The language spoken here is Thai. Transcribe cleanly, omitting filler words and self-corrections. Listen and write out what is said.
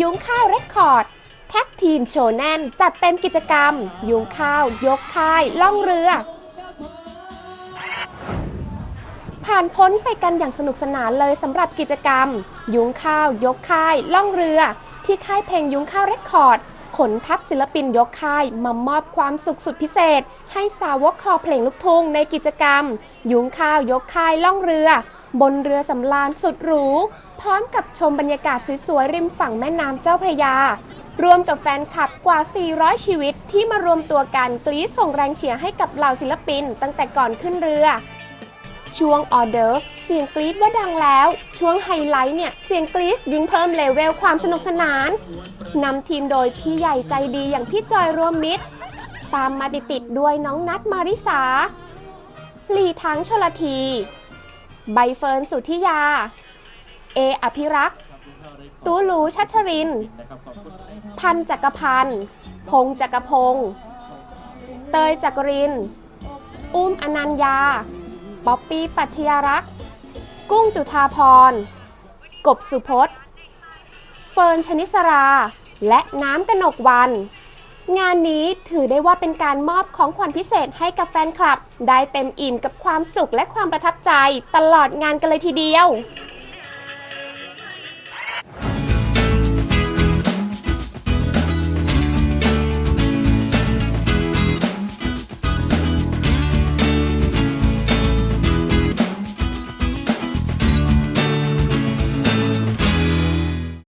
ยุ้งข้าวเรคคอร์ดแท็กทีมโชว์แน่นจัดเต็มกิจกรรมยุ้งข้าวยกค่ายล่องเรือผ่านพ้นไปกันอย่างสนุกสนานเลยสำหรับกิจกรรมยุ้งข้าวยกค่ายล่องเรือที่ค่ายเพลงยุ้งข้าวเรคคอร์ดขนทัพศิลปินยกค่ายมามอบความสุขสุดพิเศษให้สาวกคอเพลงลูกทุ่งในกิจกรรมยุ้งข้าวยกค่ายล่องเรือบนเรือสำราญสุดหรูพร้อมกับชมบรรยากาศสวยๆริมฝั่งแม่น้ำเจ้าพระยารวมกับแฟนคลับกว่า 400 ชีวิตที่มารวมตัวกันกรี๊ดส่งแรงเชียร์ให้กับเหล่าศิลปินตั้งแต่ก่อนขึ้นเรือช่วงออเดิร์ฟเสียงกรี๊ดว่าดังแล้วช่วงไฮไลท์เนี่ยเสียงกรี๊ดยิ่งเพิ่มเลเวลความสนุกสนานนำทีมโดยพี่ใหญ่ใจดีอย่างพี่จอยรวมมิตรตามมาติดๆด้วยน้องนัทมาริสาหลีทั้งชลทีใบเฟิร์นสุธิยาเออภิรักษ์ตูหลูชัชรินพันจักรพันธ์พงษ์จักรพงศ์เตยจักรินอุ้มอนัญญาป๊อปปี้ปัชญารักษ์กุ้งจุฑาพรกบสุพจน์เฟิร์นชนิสราและน้ำกนกวรรณงานนี้ถือได้ว่าเป็นการมอบของขวัญพิเศษให้กับแฟนคลับได้เต็มอิ่มกับความสุขและความประทับใจตลอดงานกันเลยทีเดียว